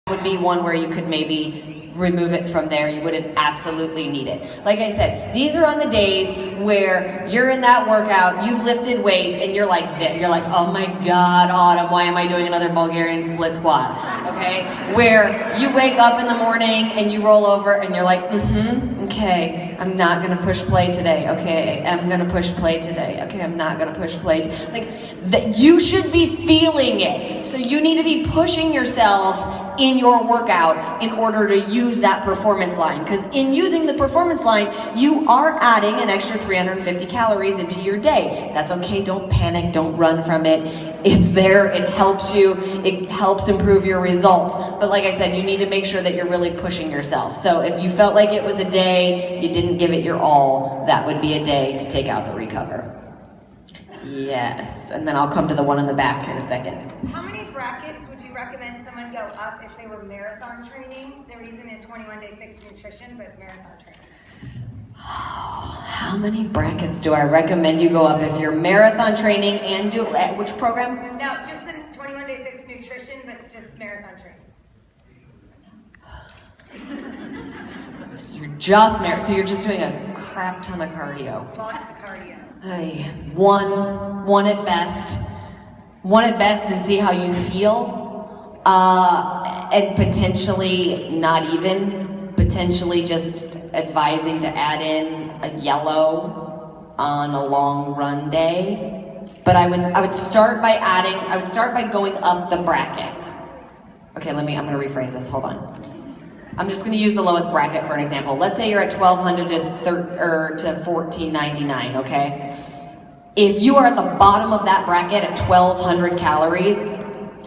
would be one where you could maybe remove it from there. You wouldn't absolutely need it. Like I said, these are on the days where you're in that workout, you've lifted weights, and you're like this. You're like, oh my God, Autumn, why am I doing another Bulgarian split squat? Okay? Where you wake up in the morning and you roll over and you're like, okay, I'm not gonna push play today. Okay, I'm gonna push play today. Okay, I'm not gonna push play. You should be feeling it. So you need to be pushing yourself in your workout in order to use that performance line. Because in using the performance line, you are adding an extra 350 calories into your day. That's okay, don't panic, don't run from it. It's there, it helps you, it helps improve your results. But like I said, you need to make sure that you're really pushing yourself. So if you felt like it was a day you didn't give it your all, that would be a day to take out the recover. Yes, and then I'll come to the one in the back in a second. How many brackets would you recommend someone go up if they were marathon training? They were using the 21-day fixed nutrition, but marathon training. How many brackets do I recommend you go up if you're marathon training and do which program? No, just the 21-day fixed nutrition, but just marathon training. So you're just doing a crap ton of cardio. Lots of cardio. One at best. One at best and see how you feel. And potentially not even. Potentially just advising to add in a yellow on a long run day. But I would start by going up the bracket. Okay, I'm gonna rephrase this, hold on. I'm just going to use the lowest bracket for an example. Let's say you're at 1,200 to 1,499, okay? If you are at the bottom of that bracket at 1,200 calories,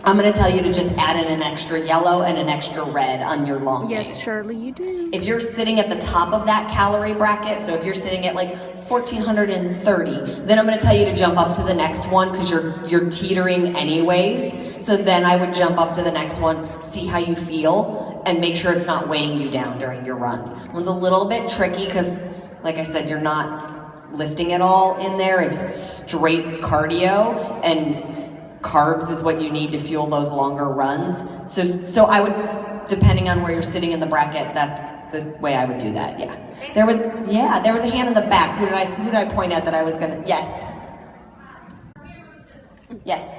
I'm going to tell you to just add in an extra yellow and an extra red on your long days. Yes, surely you do. If you're sitting at the top of that calorie bracket, so if you're sitting at like 1,430, then I'm going to tell you to jump up to the next one because you're teetering anyways. So then I would jump up to the next one, see how you feel, and make sure it's not weighing you down during your runs. One's a little bit tricky because, like I said, you're not lifting it all in there. It's straight cardio, and carbs is what you need to fuel those longer runs. So I would, depending on where you're sitting in the bracket, that's the way I would do that. Yeah. There was a hand in the back. Who did I point at that I was gonna? Yes. Yes.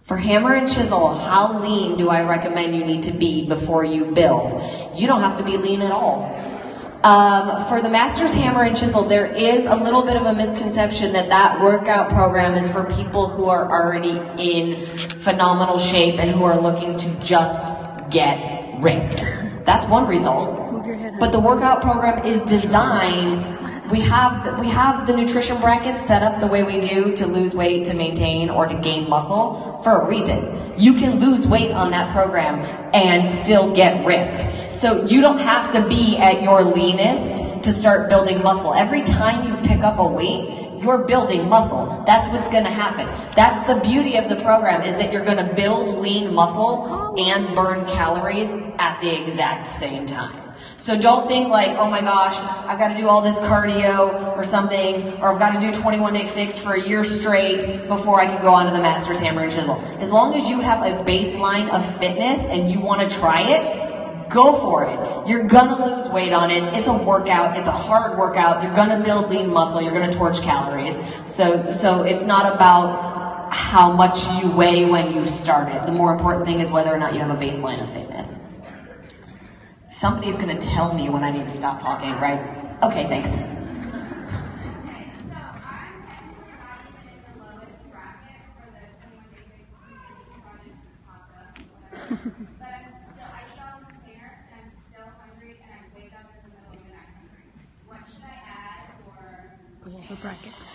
For hammer and chisel, how lean do I recommend you need to be before you build? You don't have to be lean at all. For the Masters Hammer and Chisel, there is a little bit of a misconception that workout program is for people who are already in phenomenal shape and who are looking to just get ripped. That's one result. But the workout program is designed. We have the nutrition brackets set up the way we do to lose weight, to maintain, or to gain muscle for a reason. You can lose weight on that program and still get ripped. So you don't have to be at your leanest to start building muscle. Every time you pick up a weight, you're building muscle. That's what's gonna happen. That's the beauty of the program, is that you're gonna build lean muscle and burn calories at the exact same time. So don't think like, oh my gosh, I've got to do all this cardio or something, or I've got to do 21-day fix for a year straight before I can go on to the Masters Hammer and Chisel. As long as you have a baseline of fitness and you want to try it, go for it. You're gonna lose weight on it. It's a workout. It's a hard workout. You're gonna build lean muscle. You're gonna torch calories. So it's not about how much you weigh when you started. The more important thing is whether or not you have a baseline of fitness. Somebody's going to tell me when I need to stop talking, right? Okay, thanks.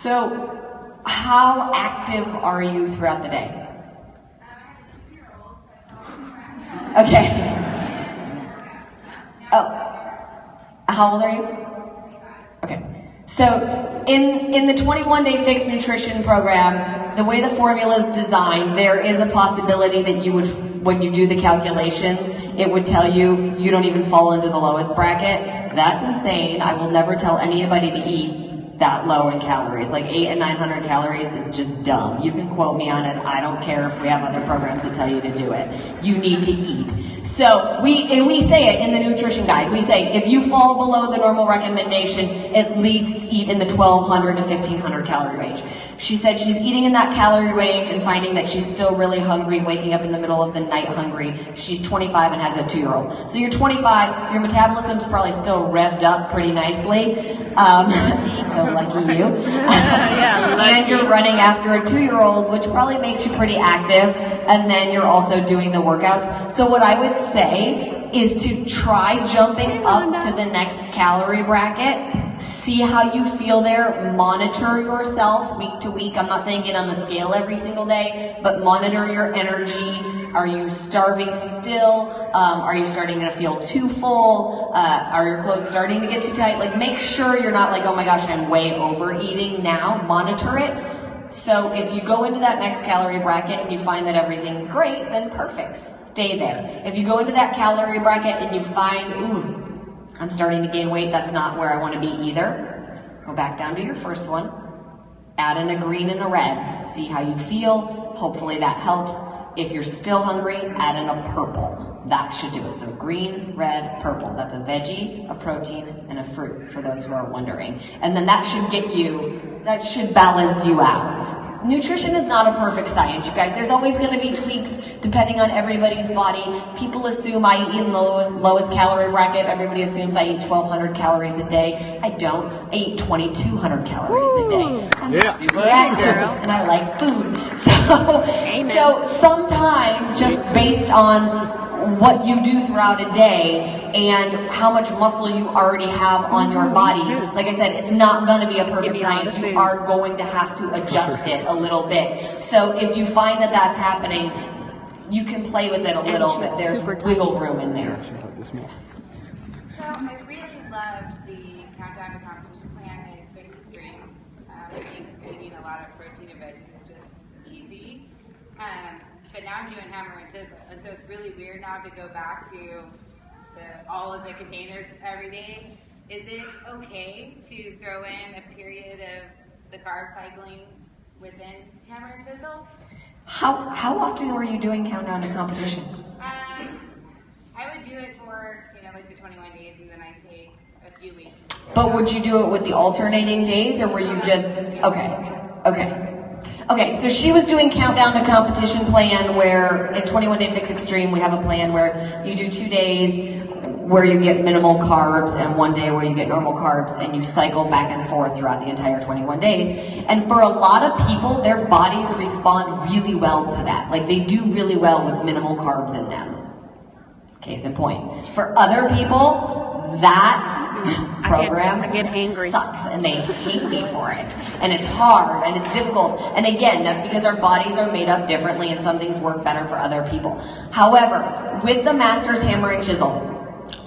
So, how active are you throughout the day? Okay. Oh, how old are you? Okay. So in the 21-day fixed nutrition program, the way the formula is designed, there is a possibility that you would, when you do the calculations, it would tell you don't even fall into the lowest bracket. That's insane. I will never tell anybody to eat that low in calories. Like 800 and 900 calories is just dumb. You can quote me on it. I don't care if we have other programs that tell you to do it. You need to eat. So we say it in the nutrition guide. We say if you fall below the normal recommendation, at least eat in the 1200 to 1500 calorie range. She said she's eating in that calorie range and finding that she's still really hungry, waking up in the middle of the night hungry. She's 25 and has a 2-year-old. So you're 25, your metabolism's probably still revved up pretty nicely. So lucky you. And you're running after a 2-year-old, which probably makes you pretty active. And then you're also doing the workouts. So what I would say is to try jumping up to the next calorie bracket. See how you feel there. Monitor yourself week to week. I'm not saying get on the scale every single day, but monitor your energy. Are you starving still? Are you starting to feel too full? Are your clothes starting to get too tight? Like, make sure you're not like, oh my gosh, I'm way overeating now. Monitor it. So if you go into that next calorie bracket and you find that everything's great, then perfect. Stay there. If you go into that calorie bracket and you find, ooh, I'm starting to gain weight, that's not where I want to be either, go back down to your first one. Add in a green and a red. See how you feel. Hopefully that helps. If you're still hungry, add in a purple. That should do it. So green, red, purple. That's a veggie, a protein, and a fruit, for those who are wondering. And then that should balance you out. Nutrition is not a perfect science, you guys. There's always going to be tweaks depending on everybody's body. People assume I eat in the lowest calorie bracket. Everybody assumes I eat 1,200 calories a day. I don't. I eat 2,200 calories a day. I'm super active, and I like food. So sometimes, just based on what you do throughout a day and how much muscle you already have on your body, like I said, it's not going to be a perfect science. You are going to have to adjust it a little bit. So if you find that that's happening, you can play with it a little bit. There's wiggle room in there. Yes. So I really loved the Countdown to Competition plan in Fix Extreme. I think eating a lot of protein and veggies is just easy. But now I'm doing Hammer and Chisel, and so it's really weird now to go back to all of the containers every day. Is it okay to throw in a period of the carb cycling within Hammer and Chisel? How often were you doing Countdown to Competition? I would do it for, like the 21 days, and then I take a few weeks. But would you do it with the alternating days, or were you just, Okay, so she was doing Countdown to Competition plan where in 21 Day Fix Extreme we have a plan where you do 2 days where you get minimal carbs and 1 day where you get normal carbs, and you cycle back and forth throughout the entire 21 days. And for a lot of people, their bodies respond really well to that. Like, they do really well with minimal carbs in them. Case in point. For other people, that program sucks and they hate me for it, and it's hard and it's difficult, and again, that's because our bodies are made up differently and some things work better for other people. However, with the Masters Hammer and Chisel,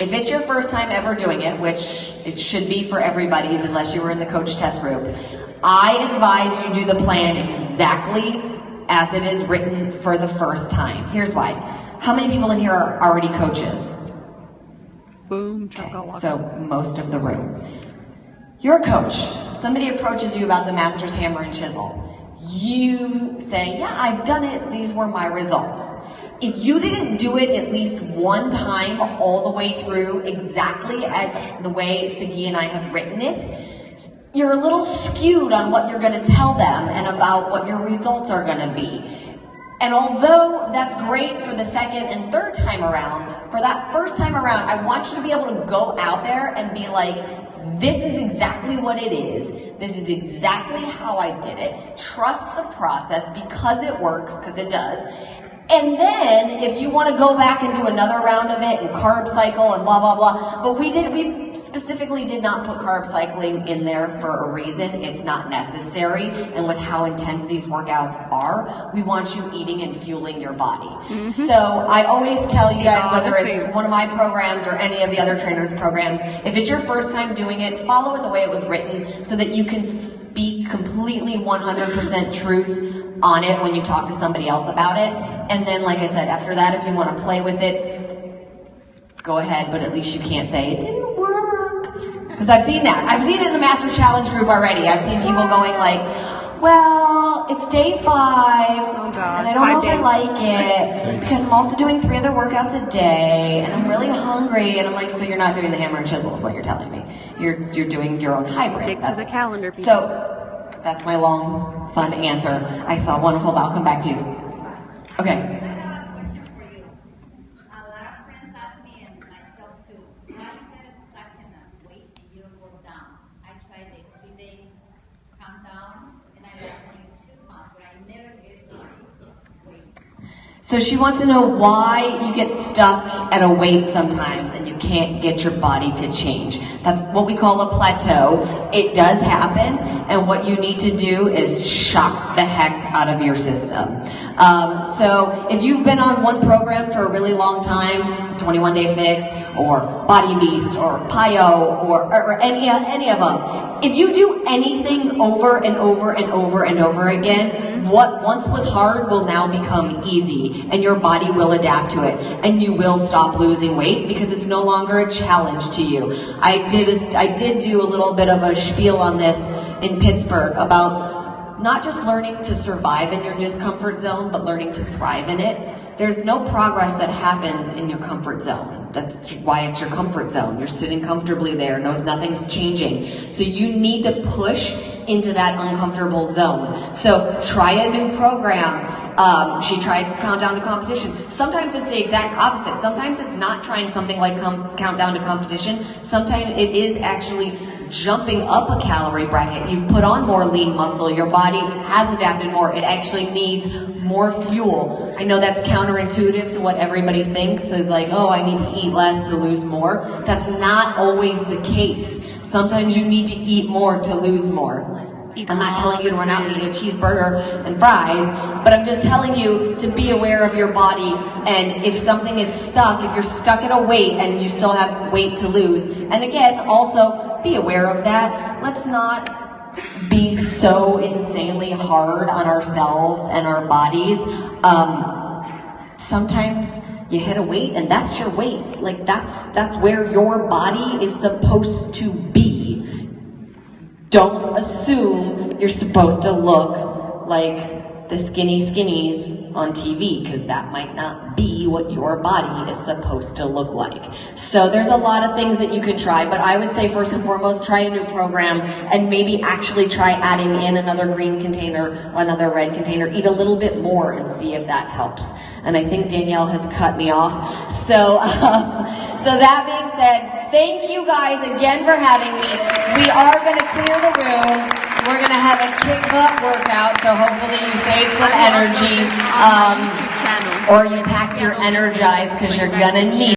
if it's your first time ever doing it, which it should be for everybody's unless you were in the coach test group, I advise you do the plan exactly as it is written for the first time. Here's why. How many people in here are already coaches? Boom. Okay, so most of the room. You're a coach. Somebody approaches you about the Masters Hammer and Chisel. You say, yeah, I've done it. These were my results. If you didn't do it at least one time all the way through exactly as the way Siggy and I have written it, you're a little skewed on what you're going to tell them and about what your results are going to be. And although that's great for the second and third time around, for that first time around, I want you to be able to go out there and be like, this is exactly what it is. This is exactly how I did it. Trust the process because it works, because it does. And then, if you want to go back and do another round of it and carb cycle and blah, blah, blah. But we specifically did not put carb cycling in there for a reason. It's not necessary. And with how intense these workouts are, we want you eating and fueling your body. Mm-hmm. So I always tell you guys, whether it's one of my programs or any of the other trainers' programs, if it's your first time doing it, follow it the way it was written so that you can speak completely 100% truth on it when you talk to somebody else about it. And then, like I said, after that, if you want to play with it, go ahead, but at least you can't say, it didn't work. Because I've seen that. I've seen it in the Master Challenge group already. I've seen people going like, well, it's day 5, and I don't know if I like it, because I'm also doing 3 other workouts a day, and I'm really hungry, and I'm like, so you're not doing the hammer and chisel is what you're telling me. You're doing your own hybrid. Stick to the calendar, people. So, that's my long, fun answer. I saw one. Hold on, I'll come back to you. Okay. I have a question for you. A lot of friends ask me, and myself too, why you get stuck in a weight and you don't go down? I tried a 3-day countdown, and I lost only 2 pounds, but I never get to my weight. So she wants to know why you get stuck at a weight sometimes and you can't get your body to change. That's what we call a plateau. It does happen, and what you need to do is shock the heck out of your system. So if you've been on one program for a really long time, 21 Day Fix, or Body Beast, or PIO, or any of them, if you do anything over and over and over and over again, what once was hard will now become easy, and your body will adapt to it, and you will stop losing weight because it's no longer a challenge to you. I did do a little bit of a spiel on this in Pittsburgh about not just learning to survive in your discomfort zone, but learning to thrive in it. There's no progress that happens in your comfort zone. That's why it's your comfort zone. You're sitting comfortably there. Nothing's changing. So you need to push into that uncomfortable zone. So try a new program. She tried Countdown to Competition. Sometimes it's the exact opposite. Sometimes it's not trying something like Countdown to Competition. Sometimes it is actually jumping up a calorie bracket. You've put on more lean muscle. Your body has adapted more. It actually needs more fuel. I know that's counterintuitive to what everybody thinks is like, oh, I need to eat less to lose more. That's not always the case. Sometimes you need to eat more to lose more. I'm not telling you to run out and eat a cheeseburger and fries, but I'm just telling you to be aware of your body, and if something is stuck, if you're stuck at a weight and you still have weight to lose, and again, also be aware of that. Let's not be so insanely hard on ourselves and our bodies. Sometimes you hit a weight and that's your weight. Like that's where your body is supposed to be. Don't assume you're supposed to look like the skinnies on TV, because that might not be what your body is supposed to look like. So there's a lot of things that you can try, but I would say first and foremost, try a new program and maybe actually try adding in another green container, another red container, eat a little bit more and see if that helps. And I think Danielle has cut me off. So that being said, thank you guys again for having me. We are going to clear the room. We're going to have a kick butt workout, so hopefully you save some energy, or you packed your Energize, because you're going to need